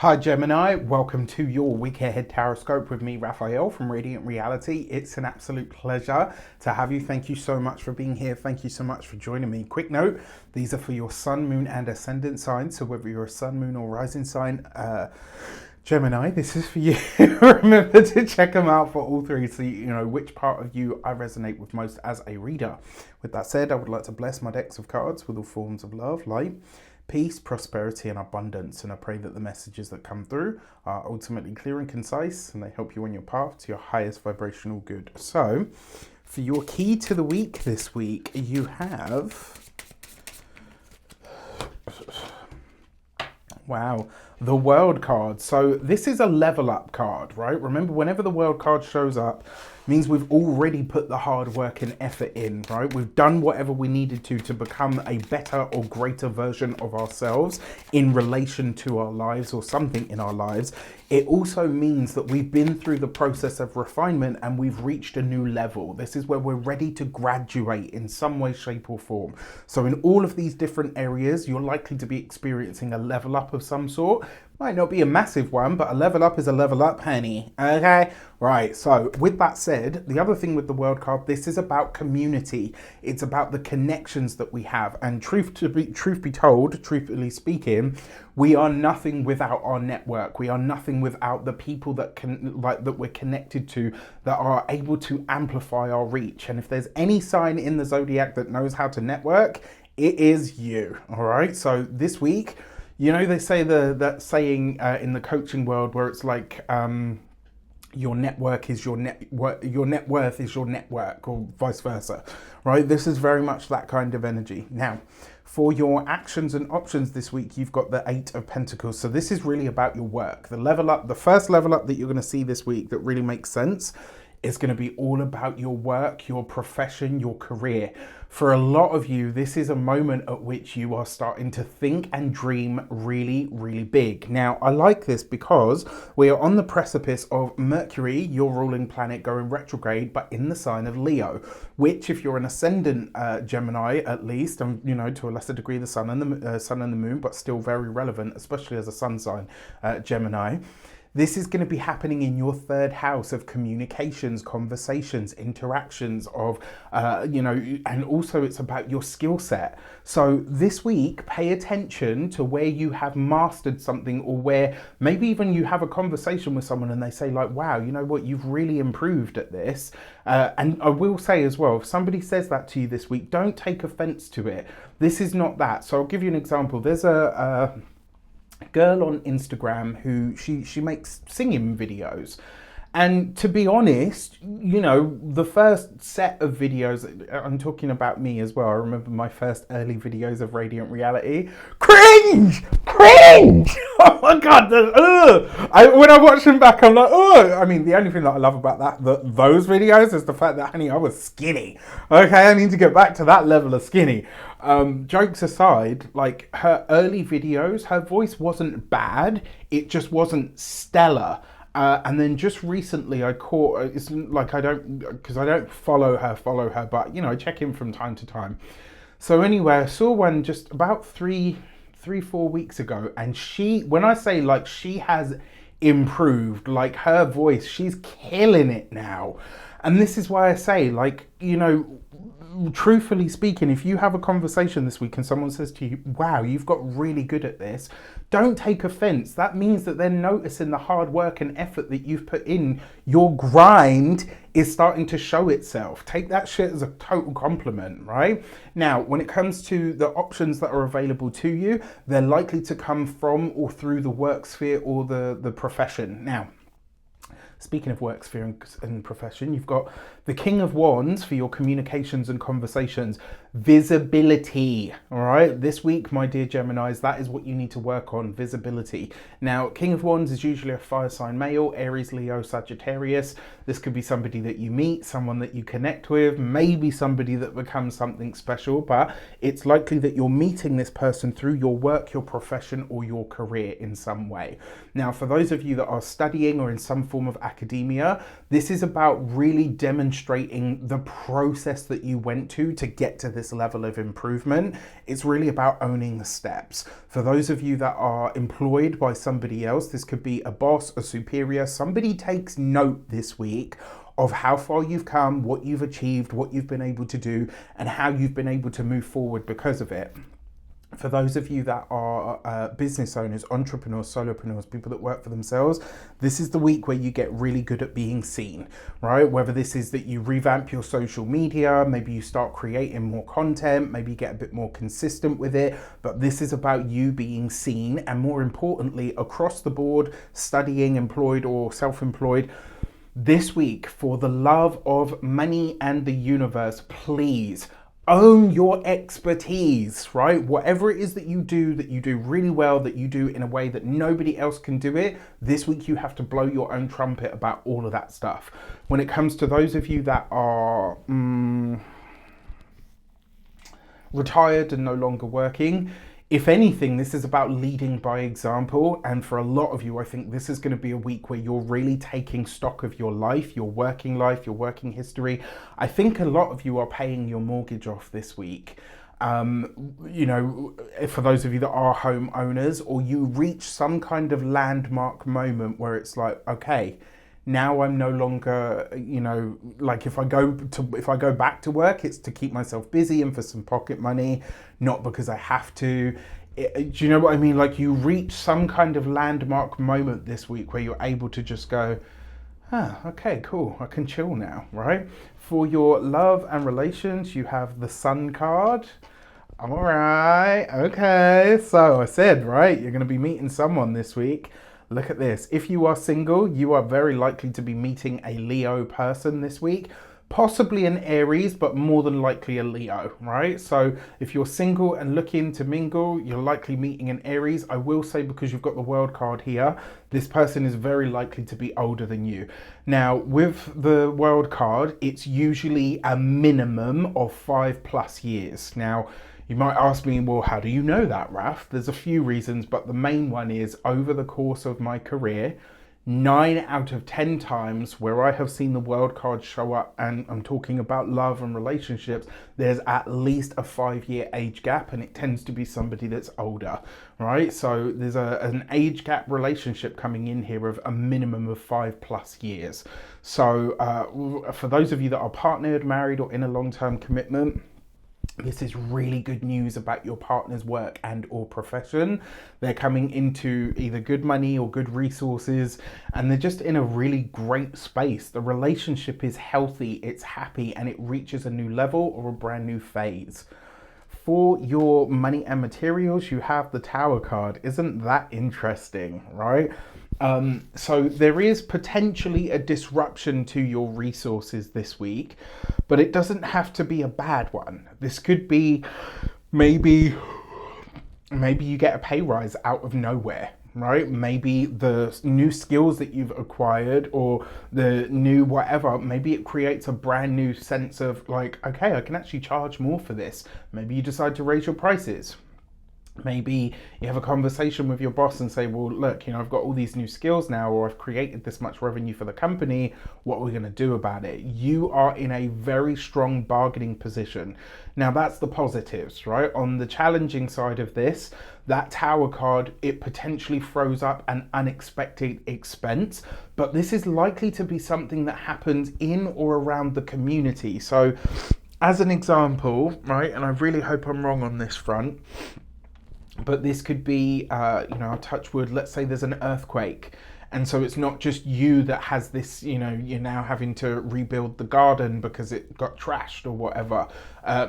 Hi Gemini, welcome to your week ahead Taroscope with me, Raphael from Reydiant Reality. It's an absolute pleasure to have you. Thank you so much for being here. Thank you so much for joining me. Quick note, these are for your sun, moon and ascendant signs. So whether you're a sun, moon or rising sign, Gemini, this is for you. Remember to check them out for all three so you know which part of you I resonate with most as a reader. With that said, I would like to bless my decks of cards with all forms of love, light, peace, prosperity and abundance, and I pray that the messages that come through are ultimately clear and concise and they help you on your path to your highest vibrational good. So for your key to the week this week, you have the World card. So this is a level up card, right? Remember, whenever the World card shows up, means we've already put the hard work and effort in, right? We've done whatever we needed to become a better or greater version of ourselves in relation to our lives or something in our lives. It also means that we've been through the process of refinement and we've reached a new level. This is where we're ready to graduate in some way, shape or form. So in all of these different areas, you're likely to be experiencing a level up of some sort. Might not be a massive one, but a level up is a level up, honey. Okay? Right, so with that said, the other thing with the World card, this is about community. It's about the connections that we have. And truth be told, truthfully speaking, we are nothing without our network. We are nothing without the people that we're connected to that are able to amplify our reach. And if there's any sign in the zodiac that knows how to network, it is you. All right, so this week, you know, they say that saying in the coaching world where it's like your network is your net worth is your network, or vice versa, right? This is very much that kind of energy. Now, for your actions and options this week, you've got the 8 of Pentacles. So this is really about your work. The level up, the first level up that you're going to see this week that really makes sense is going to be all about your work, your profession, your career. For a lot of you, this is a moment at which you are starting to think and dream really, really big. Now, I like this because we are on the precipice of Mercury, your ruling planet, going retrograde, but in the sign of Leo, which if you're an ascendant Gemini, at least, and you know, to a lesser degree, the sun and the moon, but still very relevant, especially as a sun sign, Gemini. This is going to be happening in your third house of communications, conversations, interactions of, and also it's about your skill set. So this week, pay attention to where you have mastered something, or where maybe even you have a conversation with someone and they say like, wow, you know what, you've really improved at this. And I will say as well, if somebody says that to you this week, don't take offense to it. This is not that. So I'll give you an example. There's a girl on Instagram who she makes singing videos, and to be honest, you know, the first set of videos, I'm talking about me as well, I remember my first early videos of Reydiant Reality, cringe oh my god, when I watch them back I'm like, I mean, the only thing that I love about those videos is the fact that, honey, I was skinny. Okay, I need to get back to that level of skinny. Jokes aside, like her early videos, her voice wasn't bad, it just wasn't stellar. And then just recently I caught, it's like I don't follow her, but you know, I check in from time to time. So anyway, I saw one just about 4 weeks ago, and when I say like she has improved, like her voice, she's killing it now. And this is why I say, like, you know, truthfully speaking, if you have a conversation this week and someone says to you, wow, you've got really good at this, don't take offense. That means that they're noticing the hard work and effort that you've put in. Your grind is starting to show itself. Take that shit as a total compliment, right? Now, when it comes to the options that are available to you, they're likely to come from or through the work sphere or the profession. Now, speaking of work sphere and profession, you've got the King of Wands for your communications and conversations. Visibility, all right? This week, my dear Geminis, that is what you need to work on, visibility. Now, King of Wands is usually a fire sign male, Aries, Leo, Sagittarius. This could be somebody that you meet, someone that you connect with, maybe somebody that becomes something special, but it's likely that you're meeting this person through your work, your profession, or your career in some way. Now, for those of you that are studying or in some form of academia. This is about really demonstrating the process that you went to get to this level of improvement. It's really about owning the steps. For those of you that are employed by somebody else, this could be a boss, a superior, somebody takes note this week of how far you've come, what you've achieved, what you've been able to do, and how you've been able to move forward because of it. For those of you that are business owners, entrepreneurs, solopreneurs, people that work for themselves, this is the week where you get really good at being seen, right? Whether this is that you revamp your social media, maybe you start creating more content, maybe you get a bit more consistent with it, but this is about you being seen, and more importantly, across the board, studying, employed or self-employed. This week, for the love of money and the universe, please own your expertise, right? Whatever it is that you do really well, that you do in a way that nobody else can do it, this week you have to blow your own trumpet about all of that stuff. When it comes to those of you that are retired and no longer working, if anything, this is about leading by example. And for a lot of you, I think this is going to be a week where you're really taking stock of your life, your working history. I think a lot of you are paying your mortgage off this week. You know, for those of you that are homeowners, or you reach some kind of landmark moment where it's like, okay, now I'm no longer, you know, like if I go back to work, it's to keep myself busy and for some pocket money, not because I have to. Do you know what I mean? Like you reach some kind of landmark moment this week where you're able to just go, okay, cool, I can chill now, right? For your love and relations, you have the Sun card. All right, okay. So I said, right, you're going to be meeting someone this week. Look at this. If you are single, you are very likely to be meeting a Leo person this week. Possibly an Aries, but more than likely a Leo, right? So if you're single and looking to mingle, you're likely meeting an Aries. I will say, because you've got the World card here, this person is very likely to be older than you. Now, with the World card, it's usually a minimum of 5+ years. Now, you might ask me, well, how do you know that, Raf? There's a few reasons, but the main one is over the course of my career, 9 out of 10 times where I have seen the World card show up, and I'm talking about love and relationships, there's at least a 5-year age gap, and it tends to be somebody that's older, right? So there's an age gap relationship coming in here of a minimum of 5+ years. So for those of you that are partnered, married, or in a long-term commitment, this is really good news about your partner's work and or profession. They're coming into either good money or good resources, and they're just in a really great space. The relationship is healthy, it's happy, and it reaches a new level or a brand new phase. For your money and materials, you have the Tower card. Isn't that interesting, right? So there is potentially a disruption to your resources this week, but it doesn't have to be a bad one. This could be maybe you get a pay rise out of nowhere, right? Maybe the new skills that you've acquired, or the new whatever, maybe it creates a brand new sense of like, okay, I can actually charge more for this. Maybe you decide to raise your prices. Maybe you have a conversation with your boss and say, well, look, you know, I've got all these new skills now, or I've created this much revenue for the company. What are we going to do about it? You are in a very strong bargaining position. Now, that's the positives, right? On the challenging side of this, that Tower card, it potentially throws up an unexpected expense, but this is likely to be something that happens in or around the community. So as an example, right, and I really hope I'm wrong on this front, but this could be, you know, I'll touch wood, let's say there's an earthquake. And so it's not just you that has this, you know, you're now having to rebuild the garden because it got trashed or whatever.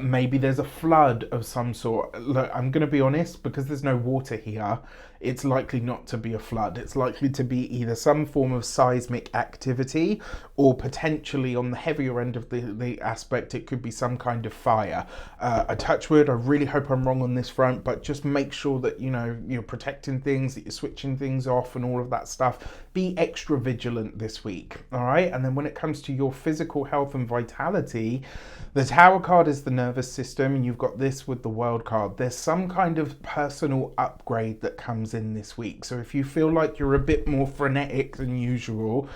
Maybe there's a flood of some sort. Look, I'm going to be honest, because there's no water here, it's likely not to be a flood. It's likely to be either some form of seismic activity, or potentially on the heavier end of the aspect, it could be some kind of fire. A touch wood, I really hope I'm wrong on this front, but just make sure that, you know, you're protecting things, that you're switching things off and all of that stuff. Be extra vigilant this week, all right? And then when it comes to your physical health and vitality, the Tower card is the nervous system, and you've got this with the World card. There's some kind of personal upgrade that comes in this week. So if you feel like you're a bit more frenetic than usual,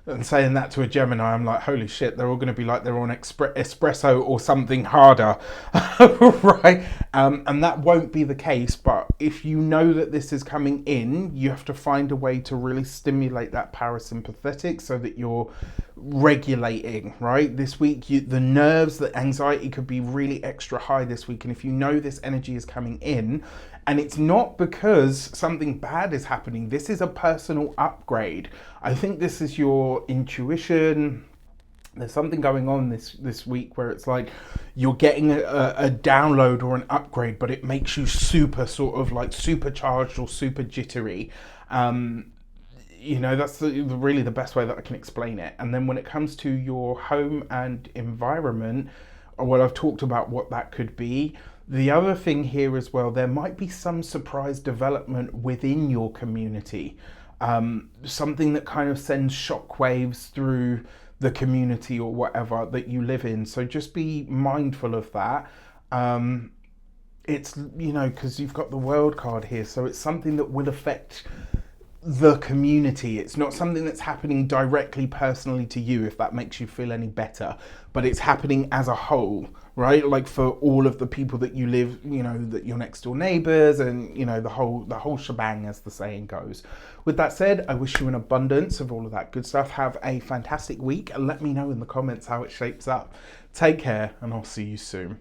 and saying that to a Gemini, I'm like, holy shit, they're all going to be like they're on espresso or something harder, right? And that won't be the case. But if you know that this is coming in, you have to find a way to really stimulate that parasympathetic so that you're regulating, right? This week, the nerves, the anxiety could be really extra high this week. And if you know this energy is coming in, and it's not because something bad is happening, this is a personal upgrade. I think this is your intuition. There's something going on this week where it's like you're getting a download or an upgrade, but it makes you super sort of like supercharged or super jittery. That's really the best way that I can explain it. And then when it comes to your home and environment, well, I've talked about what that could be. The other thing here as well, there might be some surprise development within your community. Something that kind of sends shockwaves through the community or whatever that you live in. So just be mindful of that. It's, because you've got the World card here, so it's something that will affect the community. It's not something that's happening directly personally to you, if that makes you feel any better, but it's happening as a whole, right? Like for all of the people that you live, that your next door neighbors and the whole shebang, as the saying goes. With that said, I wish you an abundance of all of that good stuff. Have a fantastic week and let me know in the comments how it shapes up. Take care and I'll see you soon.